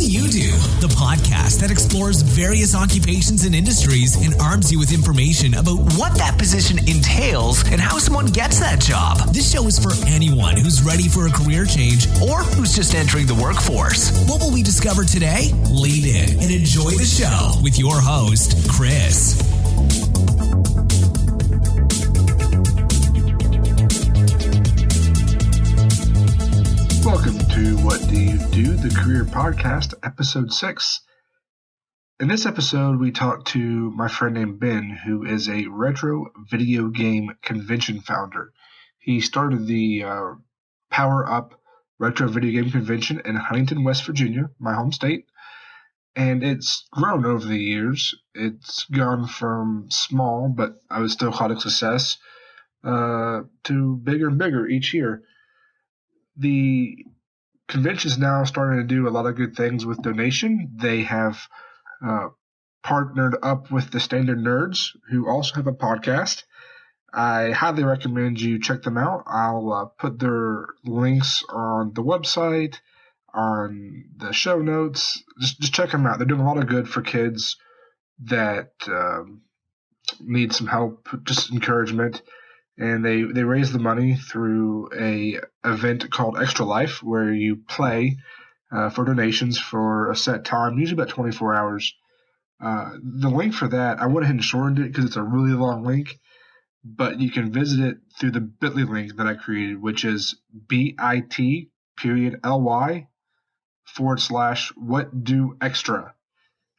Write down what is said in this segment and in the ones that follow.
do you do? The podcast that explores various occupations and industries and arms you with information about what that position entails and how someone gets that job. This show is for anyone who's ready for a career change or who's just entering the workforce. What will we discover today? Lean in and enjoy the show with your host, Chris. Welcome to What Do You Do? The Career Podcast, Episode 6. In this episode, we talk to my friend named Ben, who is a retro video game convention founder. He started the Power Up Retro Video Game Convention in Huntington, West Virginia, my home state, and it's grown over the years. It's gone from small, but I was still quite a success, to bigger and bigger each year. The convention is now starting to do a lot of good things with donation. They have partnered up with the Standard Nerds, who also have a podcast. I highly recommend you check them out. I'll put their links on the website, on the show notes. Just check them out. They're doing a lot of good for kids that need some help, just encouragement. And they raise the money through a event called Extra Life, where you play for donations for a set time, usually about 24 hours. The link for that, I went ahead and shortened it because it's a really long link, but you can visit it through the bit.ly link that I created, which is bit.ly/whatdoextra.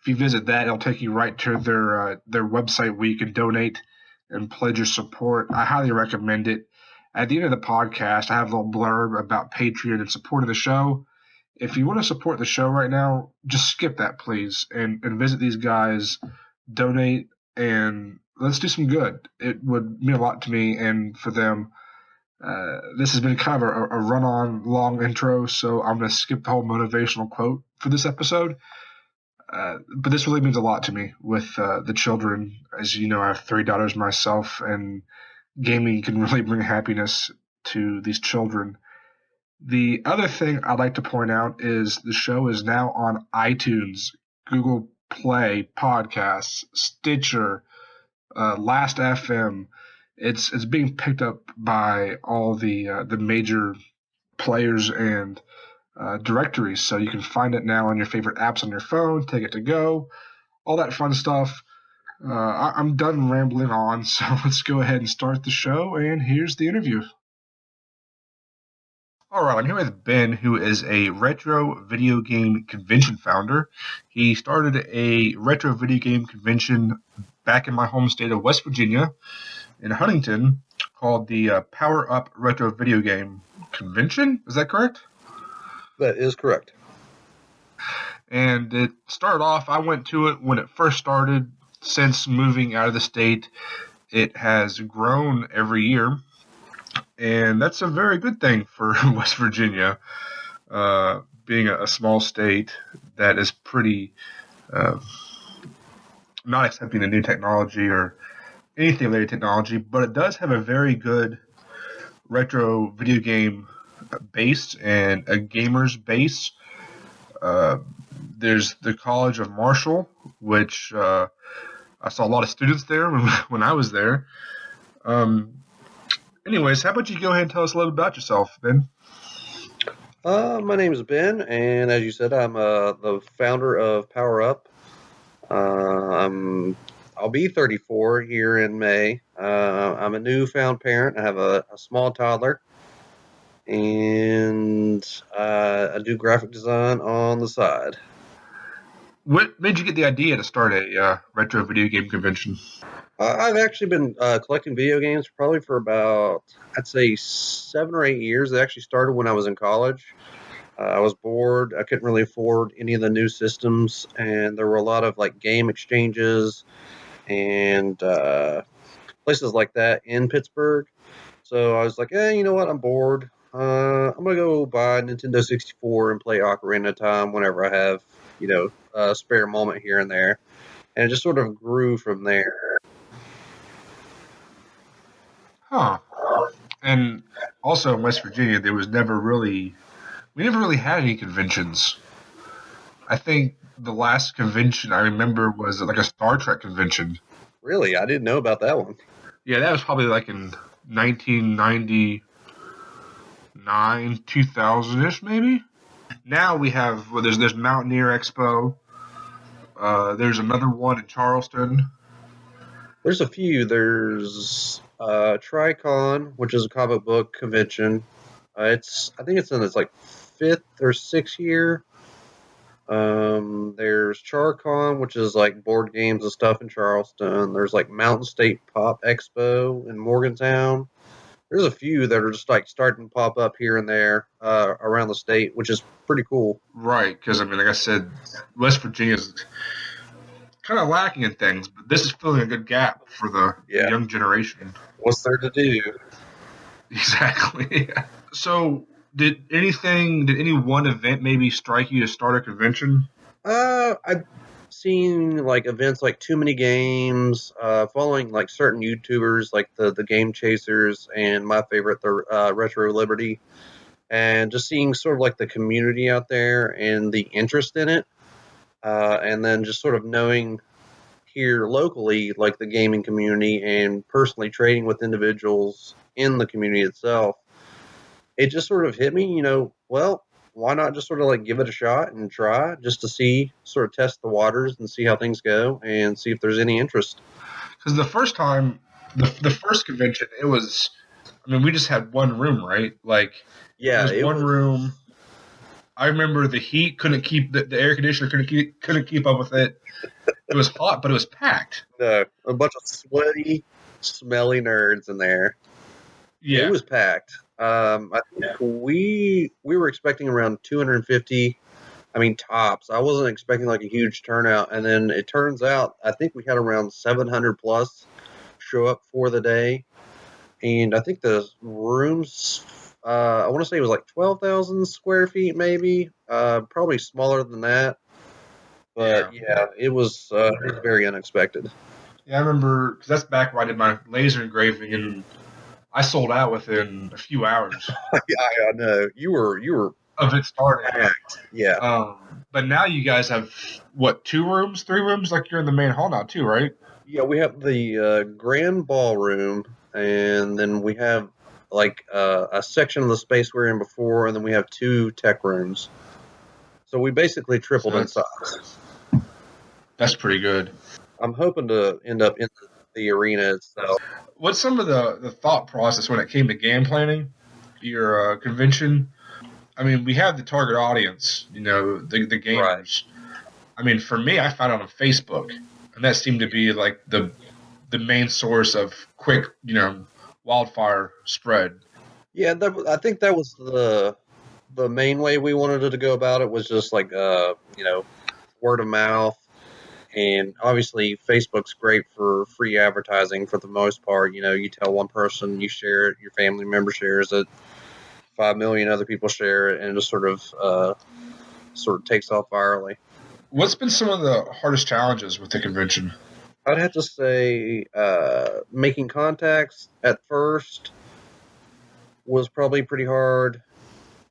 If you visit that, it'll take you right to their website where you can donate and pledge your support. I highly recommend it. At the end of the podcast, I have a little blurb about Patreon and supporting the show. If you want to support the show right now, just skip that, please, and visit these guys, donate, and let's do some good. It would mean a lot to me and for them. This has been kind of a run-on long intro, so I'm going to skip the whole motivational quote for this episode. But this really means a lot to me with the children. As you know, I have 3 daughters myself, and gaming can really bring happiness to these children. The other thing I'd like to point out is the show is now on iTunes, Google Play, Podcasts, Stitcher, Last FM. It's being picked up by all the major players and directories, so you can find it now on your favorite apps on your phone, take it to go, all that fun stuff. I'm done rambling on, so let's go ahead and start the show, and here's the interview. All right, I'm here with Ben, who is a retro video game convention founder. He started a retro video game convention back in my home state of West Virginia in Huntington called the Power Up Retro Video Game Convention. Is that correct? That is correct. And it started off, I went to it when it first started. Since moving out of the state, it has grown every year. And that's a very good thing for West Virginia, being a small state that is pretty not accepting the new technology or anything related to technology, but it does have a very good retro video game base and a gamer's base. There's the College of Marshall, which I saw a lot of students there when I was there. Anyways, how about you go ahead and tell us a little about yourself, Ben? My name is Ben, and as you said, I'm the founder of Power Up. I'll be 34 here in May. I'm a newfound parent. I have a small toddler, and I do graphic design on the side. What made you get the idea to start a retro video game convention? I've actually been collecting video games probably for about, I'd say, 7 or 8 years. It actually started when I was in college. I was bored. I couldn't really afford any of the new systems, and there were a lot of like game exchanges and places like that in Pittsburgh. So I was like, you know what? I'm bored. I'm going to go buy a Nintendo 64 and play Ocarina of Time whenever I have, a spare moment here and there. And it just sort of grew from there. Huh. And also in West Virginia, we never really had any conventions I think the last convention I remember was like a Star Trek convention. Really? I didn't know about that one. Yeah, that was probably like in 1999, 2000-ish maybe. Now we have, well, there's Mountaineer Expo. There's another one in Charleston. There's a few. There's Tricon, which is a comic book convention. I think it's in its like 5th or 6th year. There's Charcon, which is like board games and stuff in Charleston. There's like Mountain State Pop Expo in Morgantown. There's a few that are just like starting to pop up here and there around the state, which is pretty cool. Right, because I mean, like I said, West Virginia's kind of lacking in things, but this is filling a good gap for the young generation. What's there to do? Exactly. So, did any one event maybe strike you to start a convention? I've seen like events like Too Many Games, following like certain YouTubers like the Game Chasers and my favorite, the Retro Liberty, and just seeing sort of like the community out there and the interest in it, and then just sort of knowing here locally like the gaming community and personally trading with individuals in the community itself. It just sort of hit me, well, why not just sort of like give it a shot and try just to see, sort of test the waters and see how things go and see if there's any interest. Because the first time, the first convention, it was, I mean, we just had one room, right? Like, Yeah, it was one room. I remember the heat couldn't keep the air conditioner couldn't keep up with it. It was hot, but it was packed. A bunch of sweaty, smelly nerds in there. Yeah, it was packed. I think we were expecting around 250. I mean, tops. I wasn't expecting like a huge turnout, and then it turns out I think we had around 700 plus show up for the day, and I think the rooms. I want to say it was like 12,000 square feet, maybe. Probably smaller than that, but yeah, it was very unexpected. Yeah, I remember because that's back when I did my laser engraving, and I sold out within a few hours. I know you were of it starting. Packed. Yeah. But now you guys have what, 2 rooms, 3 rooms? Like you're in the main hall now too, right? Yeah, we have the grand ballroom, and then we have like a section of the space we were in before, and then we have 2 tech rooms. So we basically tripled in size. That's pretty good. I'm hoping to end up in the arena itself. What's some of the thought process when it came to game planning, your convention? I mean, we have the target audience, the gamers. Right. I mean, for me, I found it on Facebook, and that seemed to be like the main source of quick, wildfire spread. Yeah, I think that was the main way we wanted it to go about it, was just like word of mouth. And obviously, Facebook's great for free advertising for the most part. You tell one person, you share it, your family member shares it, 5 million other people share it, and it just sort of takes off virally. What's been some of the hardest challenges with the convention? I'd have to say making contacts at first was probably pretty hard,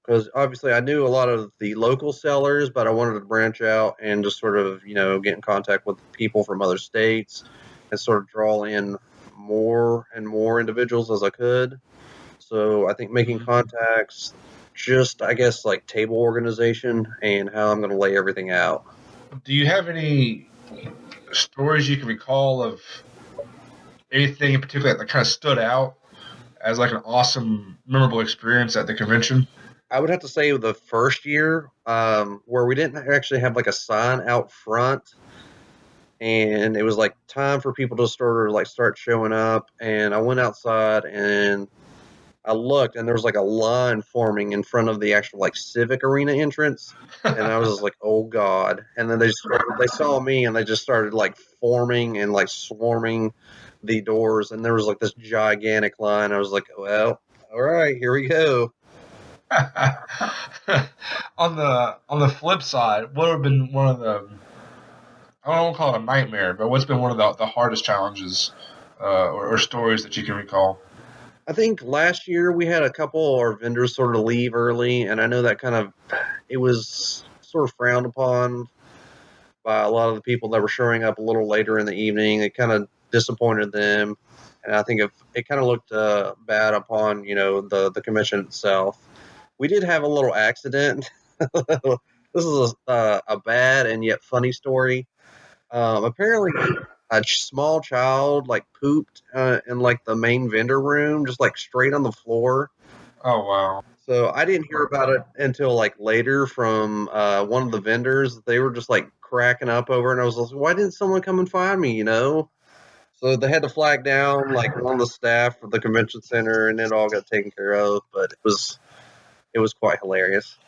because obviously I knew a lot of the local sellers, but I wanted to branch out and just sort of, get in contact with people from other states and sort of draw in more and more individuals as I could. So I think making contacts, just, I guess, like table organization and how I'm going to lay everything out. Do you have any stories you can recall of anything in particular that kind of stood out as like an awesome, memorable experience at the convention? I would have to say the first year, where we didn't actually have like a sign out front, and it was like time for people to start showing up. And I went outside and I looked, and there was like a line forming in front of the actual like civic arena entrance, and I was just like, "Oh God!" And then they saw me, and they just started like forming and like swarming the doors, and there was like this gigantic line. I was like, "Well, all right, here we go." On the flip side, what would have been one of the, I don't want to call it a nightmare, but what's been one of the hardest challenges or stories that you can recall? I think last year we had a couple of our vendors sort of leave early, and I know that it was sort of frowned upon by a lot of the people that were showing up a little later in the evening. It kind of disappointed them, and I think it kind of looked bad upon the convention itself. We did have a little accident. This is a bad and yet funny story. Apparently, a small child like pooped in like the main vendor room, just like straight on the floor. Oh, wow. So I didn't hear about it until like later from one of the vendors. They were just like cracking up over it, and I was like, why didn't someone come and find me, So they had to flag down like one of the staff of the convention center, and it all got taken care of. But it was quite hilarious.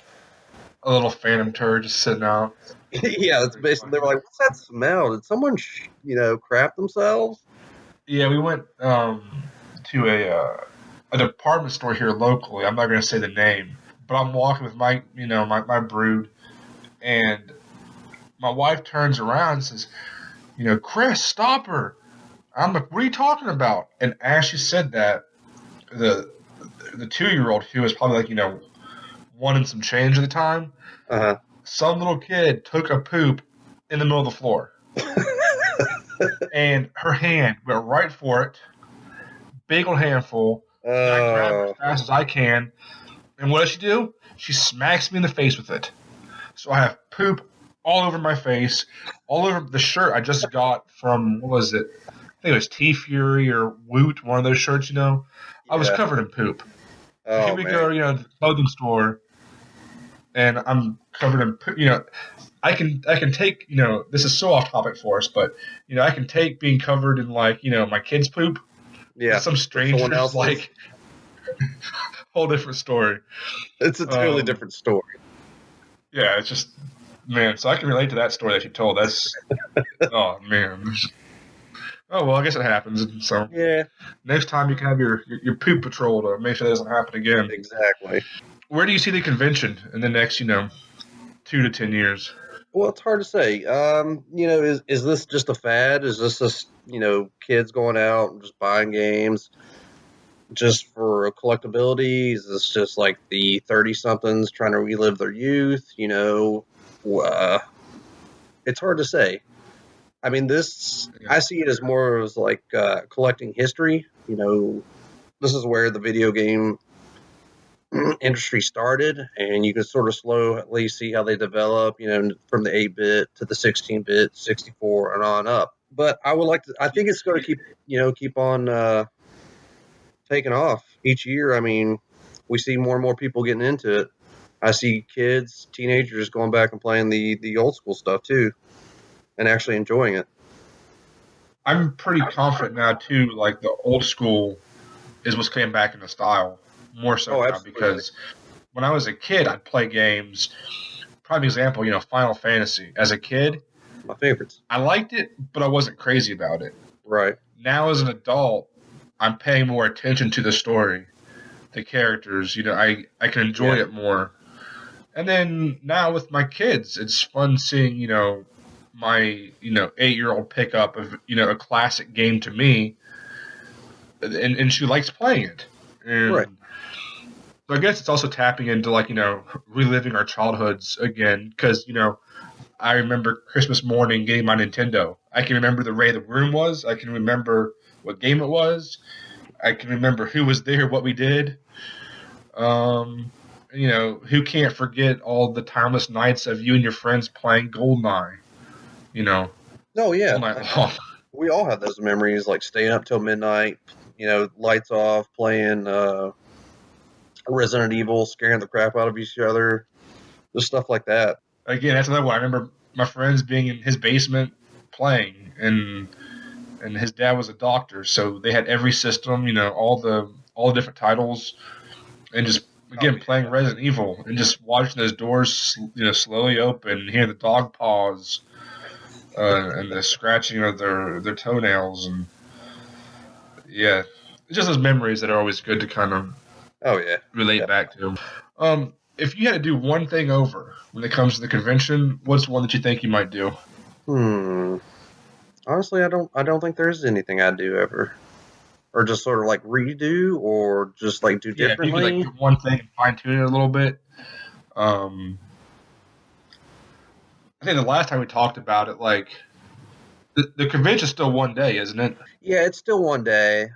A little phantom turd just sitting out. Yeah, it's basically they were like, "What's that smell? Did someone crap themselves?" Yeah, we went to a department store here locally. I'm not going to say the name, but I'm walking with my brood, and my wife turns around and says, Chris, stop her. I'm like, what are you talking about? And as she said that, the 2-year-old, who was probably like, one and some change at the time, Uh-huh. some little kid took a poop in the middle of the floor. And her hand went right for it, big old handful. And I grab her as fast as I can. And what does she do? She smacks me in the face with it. So I have poop all over my face, all over the shirt I just got from, what was it? I think it was T-Fury or Woot, one of those shirts, I was Yeah. covered in poop. Oh, Here we go, to the clothing store, and I'm covered in poop. I can take, this is so off topic for us, but, I can take being covered in, like, my kid's poop. Yeah. Some strangers, like, whole different story. It's a totally different story. Yeah, it's just, man, so I can relate to that story that you told. That's, oh, man. Oh, well, I guess it happens. So, Yeah. Next time you can have your poop patrol to make sure that doesn't happen again. Exactly. Where do you see the convention in the next, 2 to 10 years? Well, it's hard to say. Is this just a fad? Is this just, kids going out and just buying games just for collectability? Is this just like the 30-somethings trying to relive their youth? It's hard to say. I mean, I see it as more as like collecting history. This is where the video game industry started, and you can sort of slowly see how they develop, from the 8-bit to the 16-bit, 64, and on up. But I think it's going to keep on taking off each year. I mean, we see more and more people getting into it. I see kids, teenagers going back and playing the old school stuff too, and actually enjoying it. I'm pretty confident now too. Like the old school is what's coming back into style more so now, because when I was a kid, I'd play games. Prime example, Final Fantasy. As a kid, my favorites. I liked it, but I wasn't crazy about it. Right. Now, as an adult, I'm paying more attention to the story, the characters. I can enjoy it more. And then now with my kids, it's fun seeing, my 8-year-old pick up a classic game to me, and she likes playing it. And right. So I guess it's also tapping into like reliving our childhoods again, because I remember Christmas morning getting my Nintendo. I can remember the way the room was. I can remember what game it was. I can remember who was there, what we did. Who can't forget all the timeless nights of you and your friends playing GoldenEye? Oh yeah, all night long. We all have those memories, like staying up till midnight. Lights off, playing Resident Evil, scaring the crap out of each other, just stuff like that. Again, that's another one. I remember my friends being in his basement playing, and his dad was a doctor, so they had every system, all the different titles, and just playing Resident Evil and just watching those doors, slowly open, hearing the dog paws, and the scratching of their toenails, and it's just those memories that are always good to kind of relate back to. If you had to do one thing over when it comes to the convention, what's one that you think you might do? Honestly, I don't think there's anything I'd do ever, or just sort of like redo, or just like do differently. If you could like do one thing and fine tune it a little bit. think the last time we talked about it, like the convention's still one day, isn't it? Yeah, it's still one day.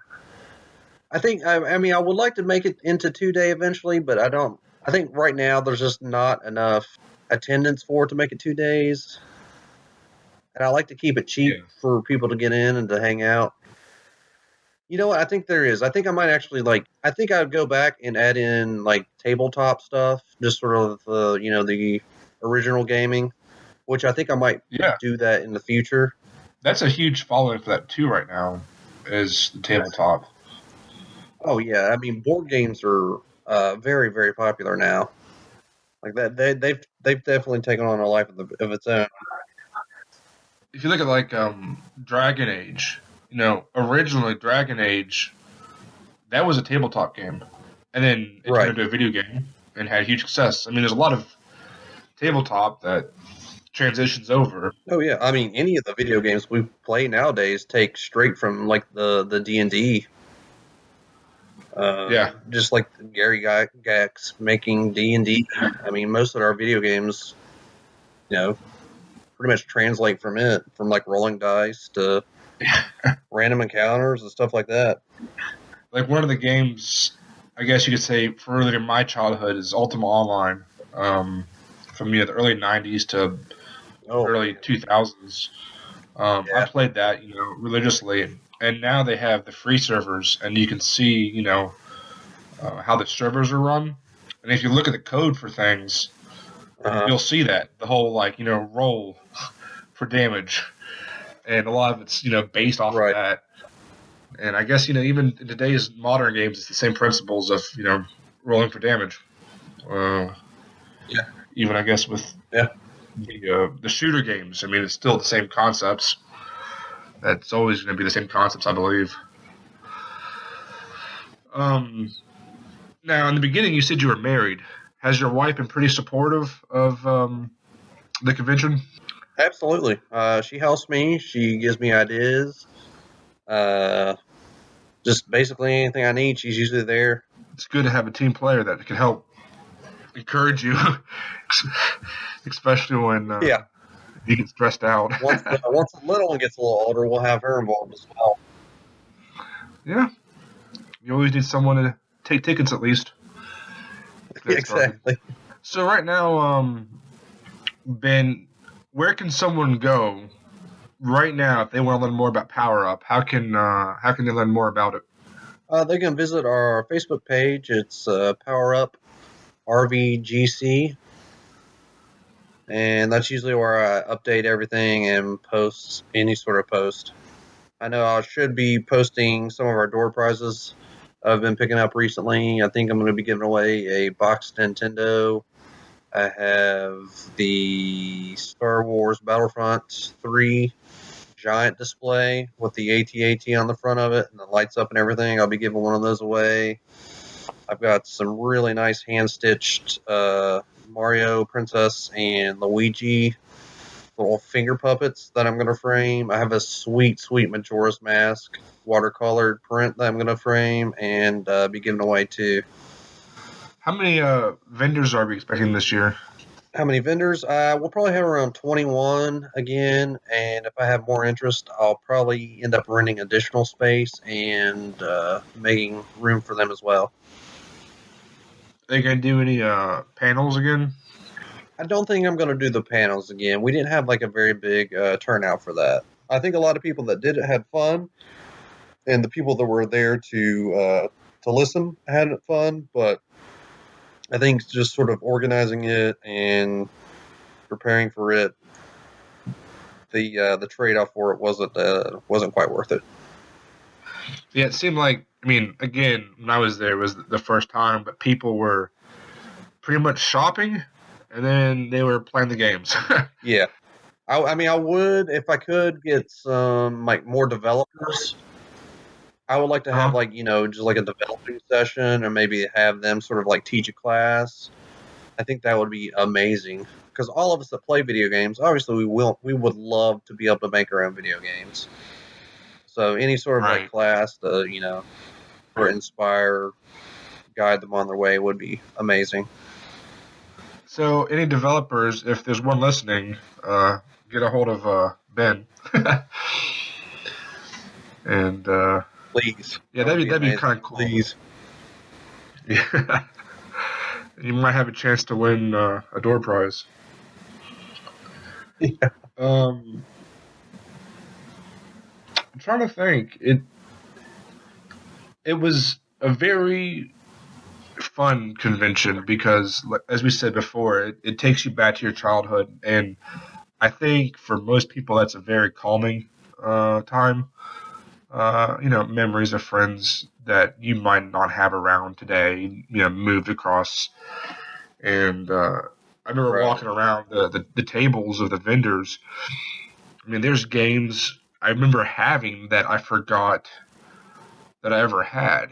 I think. I mean, I would like to make it into 2 day eventually, but I don't. I think right now there's just not enough attendance for it to make it 2 days. And I like to keep it cheap Yeah. for people to get in and to hang out. You know what? I think there is. I think I might actually like. I think I'd go back and add in like tabletop stuff, just sort of the original gaming, which I think I might Yeah. do that in the future. That's a huge following for that too right now, is the tabletop. Oh yeah, I mean board games are very very popular now. Like that, they've definitely taken on a life of its own. If you look at like Dragon Age, originally Dragon Age, that was a tabletop game, and then it turned Right. into a video game and had huge success. I mean, there's a lot of tabletop that transitions over. Oh yeah. I mean, any of the video games we play nowadays take straight from like the D&D. Yeah, Just like Gary Gax making D&D. I mean, most of our video games, you know, pretty much translate from it, from like rolling dice to random encounters and stuff like that. like one of the games, I guess you could say, for early in my childhood is Ultima Online, from the early '90s to Oh early 2000s. I yeah. played that, religiously, and now they have the free servers, and you can see, how the servers are run. And if you look at the code for things, Uh-huh. you'll see that the whole roll for damage, and a lot of it's based off of Right. that. And I guess even in today's modern games, it's the same principles of rolling for damage. Uh, Yeah. Even I guess with Yeah. the shooter games, I mean it's still the same concepts. That's always going to be the same concepts, I believe. Um, Now, in the beginning, you said you were married. Has your wife been pretty supportive of the convention? Absolutely. She helps me. She gives me ideas. Uh, just basically anything I need, she's usually there. It's good to have a team player that can help encourage you, especially when Yeah. you get stressed out. Once the little one gets a little older, we'll have her involved as well. Yeah, you always need someone to take tickets at least. Get started. Exactly. So right now, Ben, where can someone go right now if they want to learn more about Power Up? How can they learn more about it? They can visit our Facebook page. It's Power Up RVGC, and that's usually where I update everything and post any sort of post. I know I should be posting some of our door prizes I've been picking up recently. I think I'm going to be giving away a boxed Nintendo. I have the Star Wars Battlefront 3 giant display with the AT-AT on the front of it and the lights up and everything. I'll be giving one of those away. I've got some really nice hand-stitched Mario, Princess, and Luigi little finger puppets that I'm going to frame. I have a sweet, sweet Majora's Mask watercolored print that I'm going to frame and be giving away too. How many vendors are we expecting this year? How many vendors? We'll probably have around 21 again, and if I have more interest, I'll probably end up renting additional space and making room for them as well. Are they gonna do any panels again? I don't think I'm going to do the panels again. We didn't have like a very big turnout for that. I think a lot of people that did it had fun, and the people that were there to listen had fun. But I think just sort of organizing it and preparing for it, the trade off for it wasn't quite worth it. Yeah, it seemed like, I mean, again, when I was there, it was the first time, but people were pretty much shopping, and then they were playing the games. Yeah, I mean, I would if I could get some like more developers. I would like to have Uh-huh. like just like a developing session, or maybe have them sort of like teach a class. I think that would be amazing because all of us that play video games, obviously, we would love to be able to make our own video games. So any sort of like Right. class to or inspire, guide them on their way would be amazing. So, any developers, if there's one listening, get a hold of Ben. And Please. yeah, That would that'd be amazing. kind of cool. Please. Yeah, you might have a chance to win a door prize. Yeah. I'm trying to think. It was a very fun convention because, as we said before, it takes you back to your childhood, and I think for most people that's a very calming time. Memories of friends that you might not have around today, moved across. And I remember Right. walking around the tables of the vendors. I mean, there's games I remember having that I forgot that I ever had.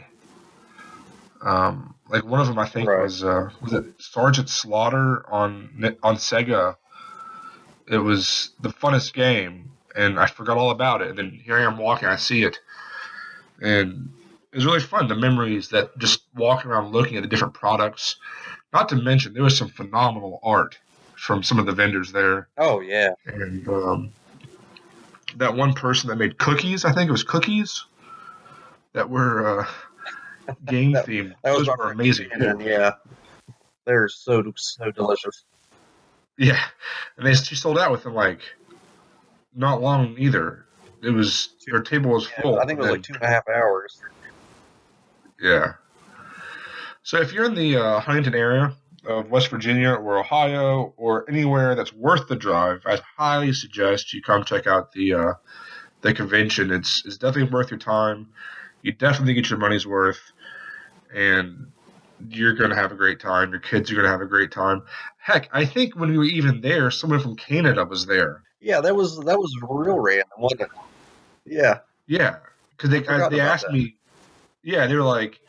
Like one of them, I think Right. was it Sergeant Slaughter on Sega. It was the funnest game, and I forgot all about it. And then here I am walking, I see it, and it was really fun. The memories that just walking around looking at the different products. Not to mention, there was some phenomenal art from some of the vendors there. Oh, yeah. And that one person that made cookies, I think it was cookies, that were game That, themed. that was Those my were friend amazing. Shannon, yeah. They're so delicious. Yeah. And she sold out within not long either. It was, their table was Yeah, full. I think it was like 2.5 hours. Yeah. So if you're in the Huntington area of West Virginia or Ohio or anywhere that's worth the drive, I'd highly suggest you come check out the convention. It's definitely worth your time. You definitely get your money's worth, and you're going to have a great time. Your kids are going to have a great time. Heck, I think when we were even there, someone from Canada was there. Yeah, that was real random, wasn't it? Yeah. Yeah, because they about asked that. me. Yeah, they were like,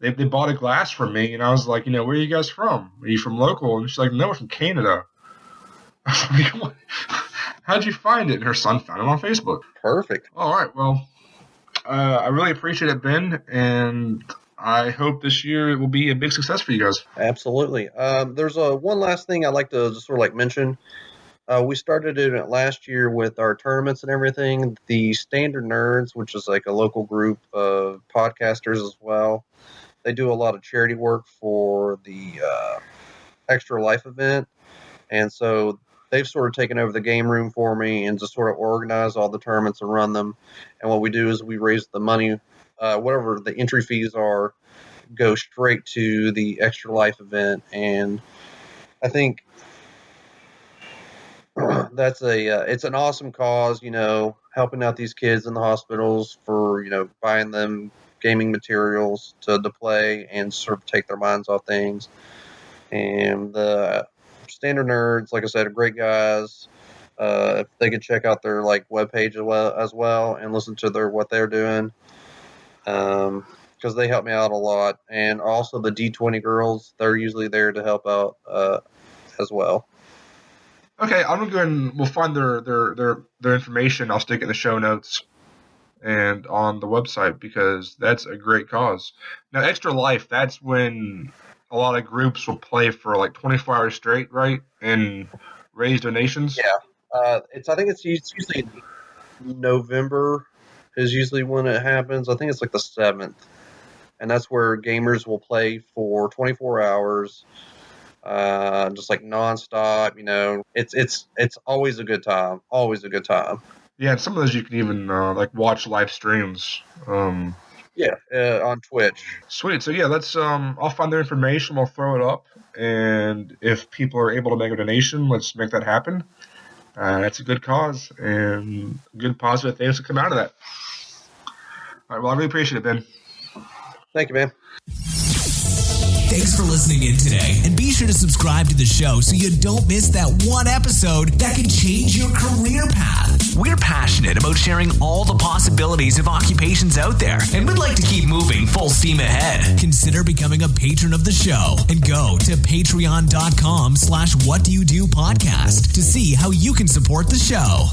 they bought a glass from me, and I was like, where are you guys from? Are you from local? And she's like, no, we're from Canada. I was like, what? How'd you find it? And her son found it on Facebook. Perfect. All right, well, I really appreciate it, Ben, and I hope this year it will be a big success for you guys. Absolutely. There's one last thing I'd like to just sort of mention. We started it last year with our tournaments and everything. The Standard Nerds, which is like a local group of podcasters as well, they do a lot of charity work for the Extra Life event. And so they've sort of taken over the game room for me and just sort of organize all the tournaments and run them. And what we do is we raise the money, whatever the entry fees are, go straight to the Extra Life event. And I think that's it's an awesome cause, helping out these kids in the hospitals for, buying them gaming materials to play and sort of take their minds off things. And the Standard Nerds, like I said, are great guys. If they could check out their webpage as well and listen to what they're doing, because they help me out a lot. And also the D20 girls, they're usually there to help out as well. Okay, I'm gonna go ahead and we'll find their information. I'll stick it in the show notes and on the website because that's a great cause. Now, Extra Life, that's when a lot of groups will play for 24 hours straight, right? And raise donations. Yeah, I think it's usually November is usually when it happens. I think it's the 7th, and that's where gamers will play for 24 hours. Just nonstop, it's always a good time. Always a good time. Yeah, and some of those you can even watch live streams. Yeah, on Twitch. Sweet. So yeah, let's I'll find their information. We'll throw it up, and if people are able to make a donation, let's make that happen. That's a good cause and good positive things to come out of that. All right. Well, I really appreciate it, Ben. Thank you, man. Thanks for listening in today, and be sure to subscribe to the show so you don't miss that one episode that can change your career path. We're passionate about sharing all the possibilities of occupations out there, and we'd like to keep moving full steam ahead. Consider becoming a patron of the show and go to patreon.com/whatdoyoudopodcast to see how you can support the show.